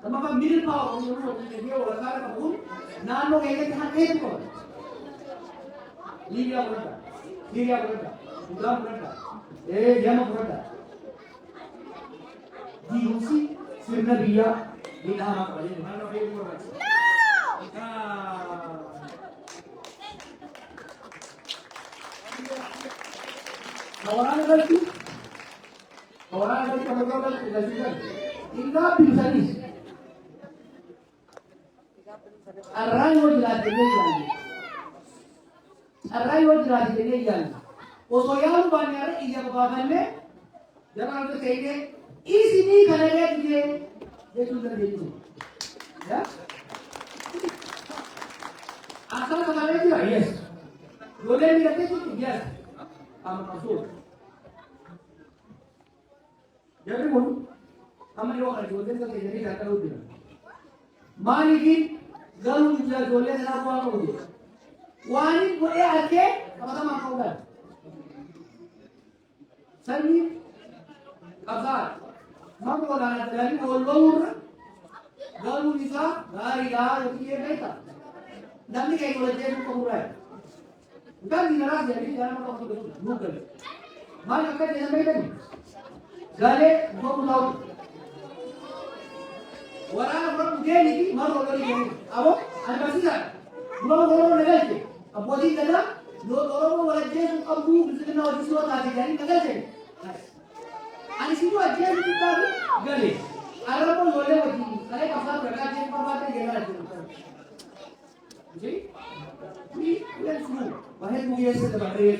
Nama kan middle power dia orang kaya pun nano kaya kita kaya tu. Liga berada, Udam berada, Jama berada. Diusi sirna dia di nama kaya ni. Mana kaya tu? Orang lagi kamu tahu kan tidak sih kan? Tinggal pisanis. Array वो जलाते नहीं जाएंगे वो सोयालू बाने यार इधर बाबा ने जब आप तो कहेंगे इस नहीं करेंगे ये सुंदर देखो या आसान बनाने की है यस बोले नहीं रहते तो यस हम मासूर जब भी बोलूं हम लोग बोलते हैं कि ये नहीं करता होती है मालिकी galu juga boleh nak buat apa dia. Wanita boleh ada apa sama kau dah. Seni kabar, mana orang dari orang galu bisa dari dah itu dia baca. Nanti kayak kalau dia bukan mulai. Bukan di neraka jadi jangan kau tu bukan. Mana kerja yang baca ni? Gale kau tahu. Orang dia ni mana orang ni? Abo, ada sisa. Orang negara. Abo di negara, orang orang dia kamu bisa nak disuruh tadi jadi negara. Ani situ aja kita gale. Arab pun boleh wajib. Kalau pasal berkat yang perbuatan dia ada. Jadi, ini bukan semua. Bahaya mungkin sebenarnya.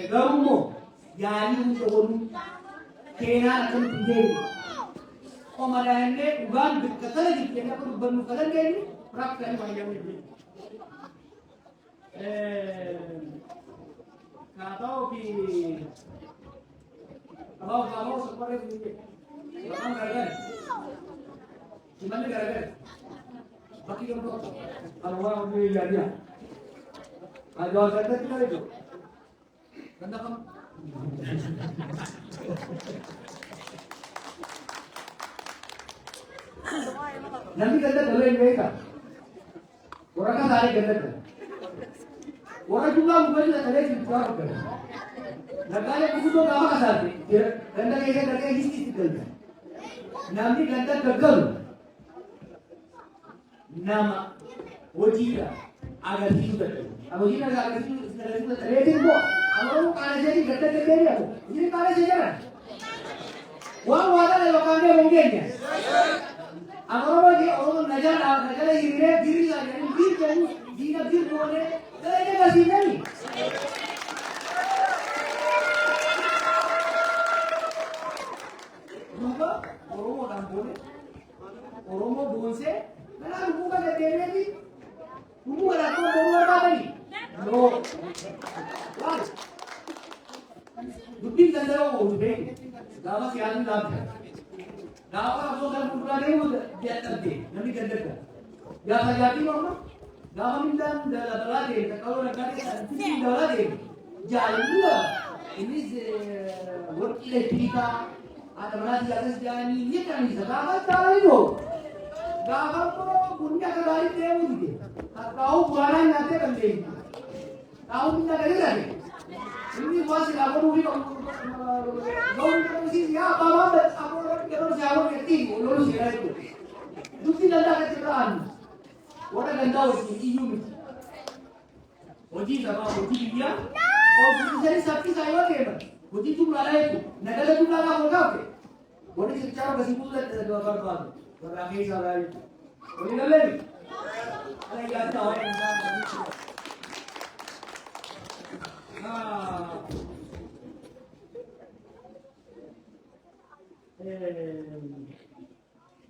Garumo, jadi untuk orang kena akan tinggal. Komandannya bukan berkata lagi, kita perlu bermukalan ini, praktek macam ini. Kalau seperti ini, orang gara-gara, gimana gara-gara? Bagi orang kalau orang punya jadi, ada orang kata tidak itu, kata kamu. Nanti kita boleh mereka. Orang kan tarik kita. Orang juga bukan kita tarik juga. Negara itu tu nama kasar. Kita kita history kita. Nanti kita gagal. Nama wajib agar itu. Wajib agar itu rating bo. Kalau kalau jadi kita jadi apa? Jadi kalau jadi apa? Wah wala lokal dia mungkin ya. Agar dia orang negara diri lagi, diri boleh, kerana kasih ni. Juga orang boleh, orang boleh, mana bukan dia ni, bukan aku orang ni. No, wah, bukti tanda orang boleh, dapat siapa dapat. Dapat apa dalam kumpulan ini dia terjadi, nanti kerja. Ya saya jadi mana? Dapat minta dalam lagi, kalau negara ini dalam lagi, jadi dua. Ini work electrika, ada mana di atas jalan ini kan bisa dapat tahu itu. Dapat tu punya kedai dia mungkin. Tahu barang nanti kan dia. Tahu minta dari lagi. Ini masih apa dulu kau mesti siapa banget apa orang siapa ngerti orang siapa itu bukti data kecelakaan orang ganda orang iu mesti wajib sama wajib dia oh bukti jadi sakti saya apa wajib tu lara itu negara tu lara apa apa wajib secara kesimpulan dua berapa orang ini salah itu wajib lagi ada yang tahu orang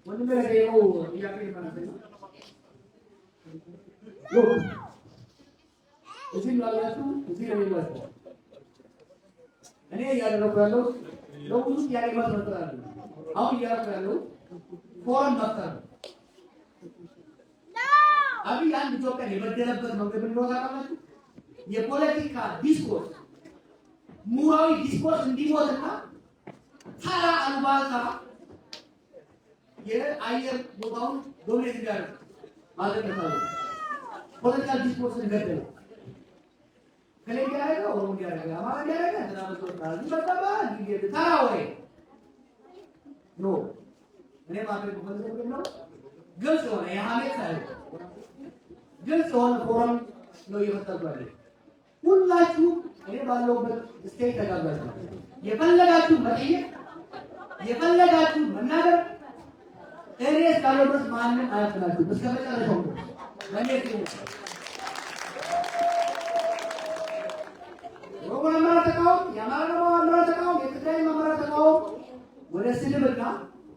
Mana mereka yang dia pilih mana sih? Loh, usin lalu itu, usin lalu itu. Ini yang ada kalau, lo usin yang mana terlalu, aku yang terlalu, foreign master. Abi yang dicoba ni berjalan ke mana pun apa? Ye politika discourse, murai discourse di mana? Cara anubal የአየር ቦታውን ዶሚኔት እንዲያደርግ ማድረግ ነው። ፖለቲካል ዲስኮርስን ገደለ። ከሌላ ያደረገ ኦሮሞ ያደረገ አማራ ያደረገ ተናምቶ ታዚ በጣም ተራ ወሬ ኖ እኔ ማድረግ ፈልገው ነው። ግልጽ ሆነ የሐሜት ሳይሆን ግልጽ ሆነ ፎረም ነው እየፈጠርኩ ያለው። ሁላችሁ እኔ ባለሁበት ስቴት ተጋባችሁ የፈለጋችሁ መጠየቅ የፈለጋችሁ መናገር እኔ እስካለሁ ድረስ ማንም አያፍናችሁም። እስከ መጨረሻው ለኔት ነው ወገን ማራተቃው ያማራው ማራተቃው የትግራይ ማራተቃው ወደ ስድብና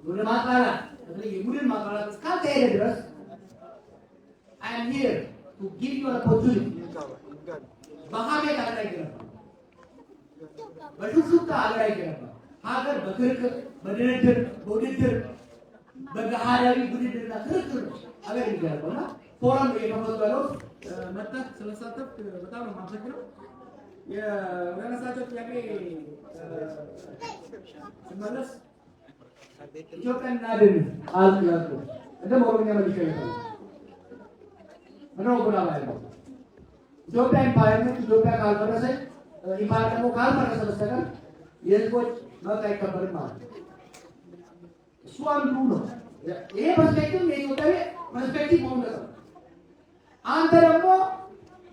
ወደ ማጣላት ስለዚህ የቡድን ማጣላት እስካልተሄደ ድረስ I am here to give you an opportunity. በሐሜት አላይገረም በሹክሹክታ አላይገረም ሀገር በክርክር በድርድር በውድድር በገሃዳዊ ውድድርና ክርክር ሀገር ይገረምና ፎረም የከፈተው መጣት ስለሳተፍ በጣም ነው የማመሰግነው። የወረሳቸው ጥያቄ ስመለስ ኢትዮጵያን እናድን አልኩ እንደ ኦሮሚያ መልሼ ነው ነው ብላባይ ነው ኢትዮጵያ ኢምፓየር ነው። ኢትዮጵያ ካልፈረሰች ኢምፓየር ደግሞ ካልፈረሰ በስተቀር የህዝቦች መብት አይከበርም ማለት ነው። እሱ አንዱ ነው። ይሄ ፐርስፔክቲቭ የኢትዮጵያዊ ፐርስፔክቲቭ ሆኖ ነው። አንተ ደግሞ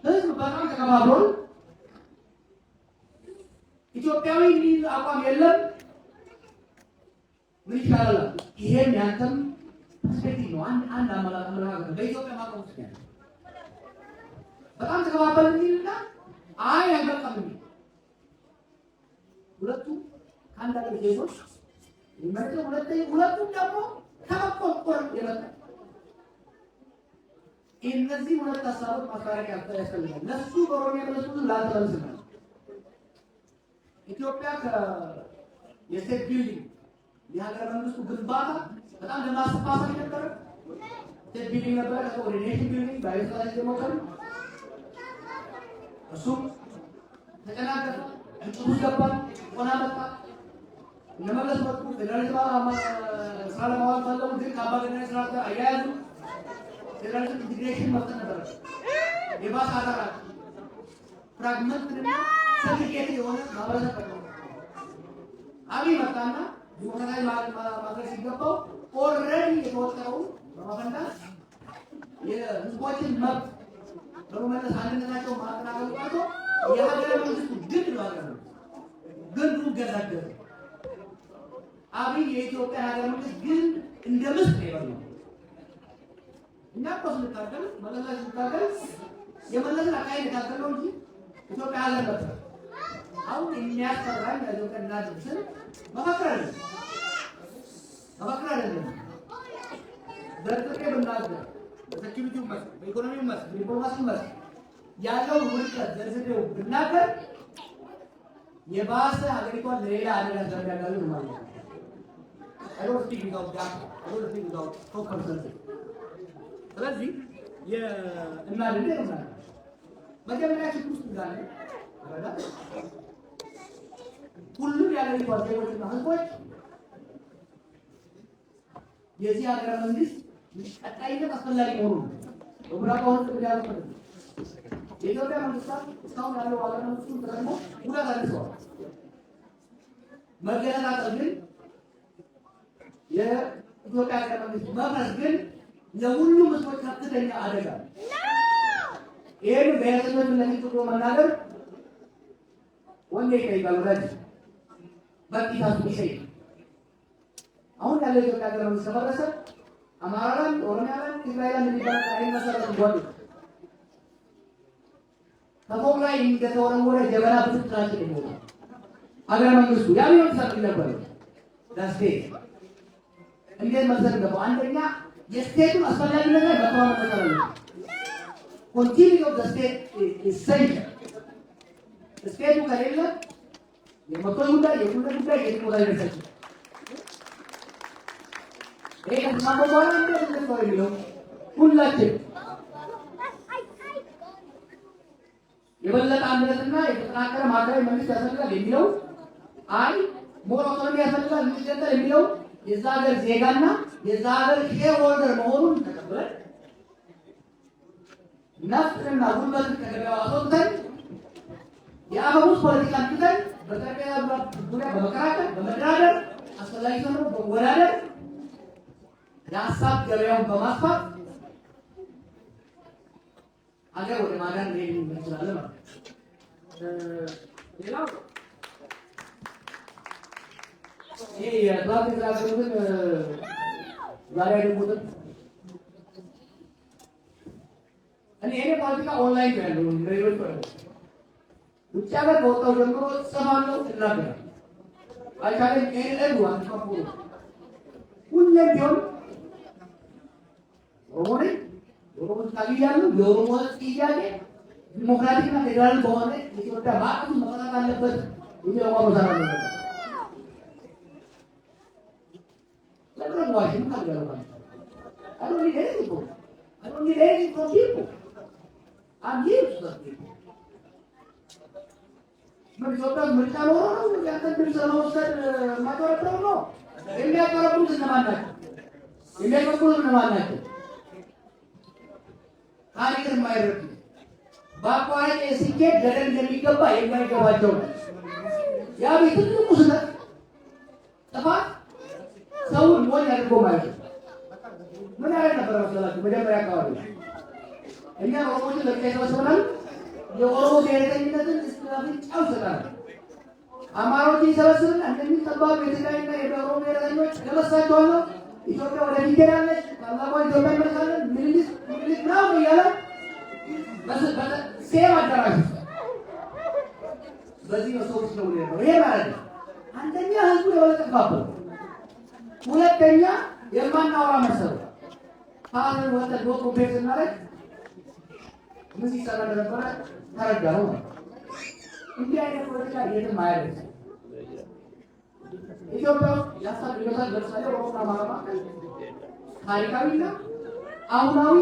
ህዝብ በጣም ተከባብሮ ኢትዮጵያዊ ሊዝ አቋም የለም ምን ይቻላል? ይሄን ያንተም ፐርስፔክቲቭ ነው። አንድ አመለካከት በኢትዮጵያ ማቆም ይችላል። በጣም ተከባበልን እንልና አይ አይበቃም። ሁለቱ አንድ አገር ዜጎች ይመረጡ ሁለቱም ደግሞ ተመቆቆር ይመጣ እነዚህ ሁለት ሀሳቦች ማስታረቅ ያስፈልጋል። ለሱ በኦሮሚያ ለሱ ላተለምስ ነው ኢትዮጵያ የስቴት ቢልዲንግ የሀገረ መንግስቱ ግንባታ በጣም ለማስፋፋት ነበር። ስቴት ቢልዲንግ ነበር ኮኦርዲኔሽን ቢልዲንግ ባይሳይዝ ዴሞክራሲ እሱም ተጨናገፈ እጥሩ ገባል ቆና መጣ ለመለስ መጡ ፌደራሊዝም ስራ ለማዋል ፈለጉ። ግን ከአምባገነን ስርዓት ጋር አያያዙ። ፌደራሊዝም ኢንቲግሬሽን መፍጠር ነበር። የባሰ ሀገራት ፍራግመንትና ሰርቲፊኬት የሆነ ማህበረሰብ ፈጠሩ። አብይ መጣና ዲሞክራሲያዊ ማድረግ ሲገባው ኦልሬዲ የተወጠረው በማፈንዳት የህዝቦችን መብት በመመለስ አንድነታቸው ማጠናከሩ ቀርቶ የሀገረ መንግስቱ ግድ ነው ያለው ግንዱ ገዛገዘ። አብይ የኢትዮጵያ ሀገረ መንግስት ግን እንደ ምስጥ ነው የበላው። እኛ እኮ ስንታገል መለስ ስንታገል የመለስን አካሄድ የታገለው እንጂ ኢትዮጵያ ሀገር ነበር። አሁን የሚያስፈራኝ ኢትዮጵያ እናድርስን መፈክር አይደለም በጥቅቄ ብናገር በሴኪሪቲው መስክ በኢኮኖሚው መስክ በዲፕሎማሲው መስክ ያለው ውድቀት ዘርዝሬው ብናገር የባሰ ሀገሪቷን ለሌላ አደጋ እንደሚያጋልጥ ማለት ነው። I don't speak without that. I don't speak without consulting. ስለዚህ የእናድን ነው መጀመሪያ ችግር ውስጥ እንዳለ አረጋ ሁሉም የሀገሪቷ ዜጎችና ህዝቦች የዚህ ሀገረ መንግስት ቀጣይነት አስፈላጊ መሆኑን በብራባውን ተብያለሁ። የኢትዮጵያ መንግስታት እስካሁን ያለው ሀገረ መንግስቱን ተጠቅሞ ጉዳት አድርሰዋል። መገነጣጠል ግን የኢትዮጵያ ሀገረ መንግስት መፍረስ ግን ለሁሉም ህዝቦች ከፍተኛ አደጋ ነው። ይሄን በያዘበት ለምን ጥሩ መናገር ወንዴ ከይባል ወዳጅ በቂታሱ ይሸይ አሁን ያለው ኢትዮጵያ ሀገረ መንግስት ተፈረሰ አማራን ኦሮሚያን ትግራይን የሚባል አይን መሰረት ወጥ ከፎቅ ላይ እንደተወረወረ ጀበና ብትጥራጭ ነው ሀገረ መንግስቱ ያው ይወጣል ነበር ዳስቴ እንዴት መሰረት ነው አንደኛ የስቴቱን አስፈላጊነት ላይ በጣም ተቀራለ continuity of the state is essential ስቴቱ ከሌለ የመጥቶ ጉዳይ ጉዳይ የዲሞክራሲ ሪሰርች ይሄ ከማቆ በኋላ እንደዚህ ነው የሚለው ሁላችን የበለጠ አንድነትና የተጠናከረ ማዕከላዊ መንግስት ያስፈልጋል የሚለው አይ ሞር አውቶኖሚ ያስፈልጋል የሚገጠል የሚለው የዛ ሀገር ዜጋና የዛ ሀገር ሼር ሆልደር መሆኑን ተቀብለን ነፍጥንና ጉልበትን ከገበያው አስወጥተን የአፈሙዝ ፖለቲካ ትተን በጠረጴዛ ዙሪያ በመከራከር በመደራደር አስፈላጊ ሆኖ በመወዳደር የሀሳብ ገበያውን በማስፋት ሀገር ወደ ማዳን ሄድ እንችላለን ማለት ነው። ሌላው ይሄ የትራፊክ ላገሩትን ዛሬ ያደጉትን እኔ ፖለቲካ ኦንላይን ነው ያለው ሬዲዮ ውጭ ሀገር ከወጣሁ ጀምሮ እሰማለሁ፣ እናገራለሁ። አይቻልም ኤልኤሉ አንተፈቁ ሁሌም ቢሆን ኦሮሞ ኦሮሞ ታግያሉ። የኦሮሞ ጥያቄ ዲሞክራቲክና ፌዴራል በሆነ ኢትዮጵያ ማዕቀፍ መሰራት አለበት የሚለው አቋም ነው። ለምን ዋሽን ካገሩባል I don't need anything. I don't need anything from people. I'm here to serve people. ኢትዮጵያ ምርጫ ኖሮ ነው ያንተን ድምፅ ለመውሰድ ማጠረጠሩ ነው። የሚያቀረቡት እነማን ናቸው? የሚያቀርቡት እነማን ናቸው? ታሪክን የማይረዱ በአቋራጭ ሲኬድ ገደል እንደሚገባ የማይገባቸው ነው። ያ ቤት ትልቁ ስህተት ጥፋት ሰውን ሞኝ አድርጎ ማለት ነው። ምን ያህል ነበር መሰላችሁ? መጀመሪያ አካባቢ እኛ ኦሮሞችን ለብቻ ይሰበስበናል። የኦሮሞ ብሔረተኝነትን ጫው ይሰጣል። አማራዎች ይሰበስብና እንደዚህ ጠባብ የትግራይና የኦሮሞ ብሔረተኞች ለበሳቸዋለሁ። ኢትዮጵያ ወደፊት ትሄዳለች፣ ታላቋ ኢትዮጵያ እንመልሳለን፣ ምኒልክ ነው እያለ ሴም አዳራሽ በዚህ ነው ሰዎች ነው ነው። ይሄ ማለት ነው አንደኛ ህዝቡ የወለጠባበት፣ ሁለተኛ የማናወራ መሰሉ ታሪክ ወጣት ወቆ ቤት እናረግ ምን ሲሰራ እንደነበረ ተረዳው። እንዲህ አይነት ፖለቲካ የትም አያደርስም። ኢትዮጵያ ያሳብ ይወጣል። ለምሳሌ ኦሮሞና አማራ ታሪካዊና አሁናዊ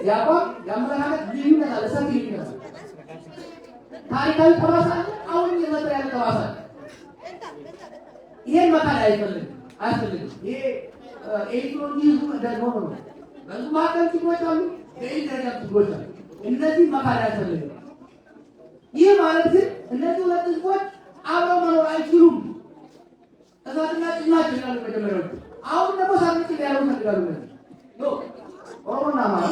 ያቋም ያመለካከት ልዩነት አለ፣ ሰፊ ልዩነት አለ። ታሪካዊ ጠባሳ አሁን የመጣ ያለ ጠባሳ ይሄን መካድ አያስፈልግም። ይሄ ኤሌክትሮኒክሱ ደግሞ ነው። በዚህ ማቀም ችግሮች አሉ፣ በኢንተርኔት ችግሮች አሉ። እነዚህ መካድ አያስፈልግም። ይህ ማለት ግን እነዚህ ሁለት ህዝቦች አብረው መኖር አይችሉም። እሳትና ጭድ ናቸው ይላሉ መጀመሪያዎቹ። አሁን ደግሞ ሳንጭ ያለው ይፈልጋሉ። ኦሮሞና አማራ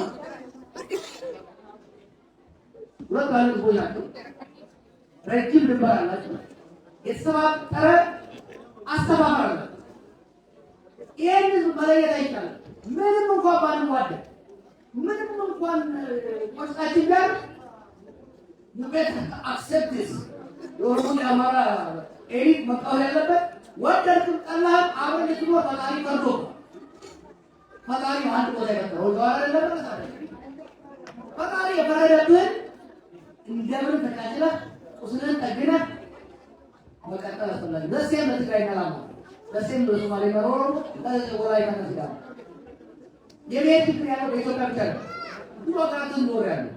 ሁለት ባለ ህዝቦች ናቸው። ረጅም ድንበር አላቸው። የተሰባጠረ አስተባባሪ አላቸው። ይህን ህዝብ መለየት አይቻልም። ምንም እንኳን ባንዋደድ፣ ምንም እንኳን ቆስጣችን ጋር ንቤት አክሴፕትስ የኦሮሞ የአማራ ኤሊት መቃወል ያለበት ወደድክም ጠላህም አብረን ልትኖር ፈጣሪ ቀርቶ ፈጣሪ አንድ ቦታ ይፈጠረው ዘዋር ያለበት ፈጣሪ የፈረደብህን እንደምን ተቃጭለህ ቁስልን ጠግነህ መቀጠል አስፈላጊ። ለሴም ለትግራይ ናላማ ለሴም ለሶማሌ መሮሮ ወላይታ ነስጋ የብሔር ችግር ያለው በኢትዮጵያ ብቻ ነው። ብዙ ሀገራትን ኖር ያለው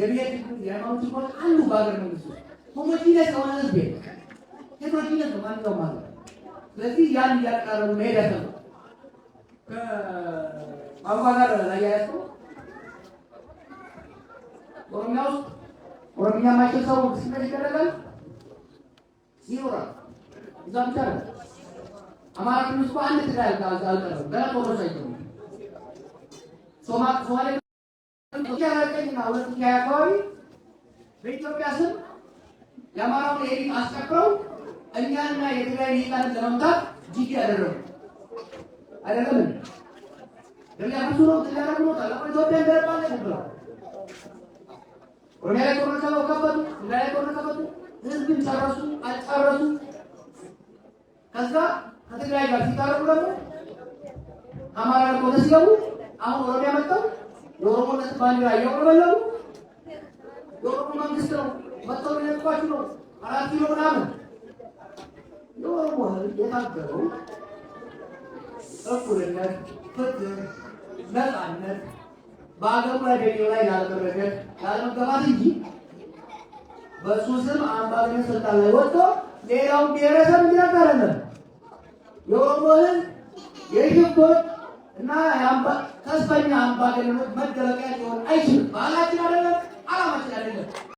የብሔር ችግር የሃይማኖት ችግር አሉ በሀገር መንግስት ውስጥ ሆሞጂነስ የሆነ ህዝብ ሄትሮጂነስ ነው ማንኛውም ማለት። ስለዚህ ያን እያቀራረቡ መሄድ ያሰብነው ከቋንቋ ጋር ላይ ያያቸው ኦሮሚያ ውስጥ ኦሮሚያ ማይችል ሰው እንቅስቃሴ ይደረጋል ይኖራል። እዛ ብቻ ነው። አማራ ክልል ውስጥ አንድ ትግራይ አልቀረም። ገና ጦሮች አይተው ሶማሌ ያራቀኝና ሁለት አካባቢ በኢትዮጵያ ስም የአማራውን ኤሊት አስጨፍረው እኛና የትግራይ ሊቃንን ለመምታት ጂጂ ያደረጉ አይደለም። ለምን ነው ተላላቁ ነው ታላቁ ኢትዮጵያ እንደረባለ ነበር። ኦሮሚያ ላይ ጦርነት ከፈቱ፣ ላይ ጦርነት ከፈቱ፣ ህዝብን ጨረሱ አልጨረሱ። ከዛ ከትግራይ ጋር ሲታረቁ ደግሞ አማራ ቆነ ሲገቡ አሁን ኦሮሚያ መጣው የኦሮሞነት ባንዲራ እያወረበለው የኦሮሞ መንግስት ነው መጥተው ሊነጥቋችሁ ነው 4 ኪሎ ምናምን የኦሮሞ ህዝብ የታገለው እኩልነት፣ ፍትህ፣ ነፃነት በአገሩ ላይ በሌላው ላይ ላለመረገጥ ላለመገባት እንጂ በሱ ስም አምባገነን ስልጣን ላይ ወጥቶ ሌላውን ብሔረሰብ እንዲረዳ አይደለም። የኦሮሞ ህዝብ የሽፍቶች እና ተስፈኛ አምባገነኖች መደበቂያ ሊሆን አይችልም።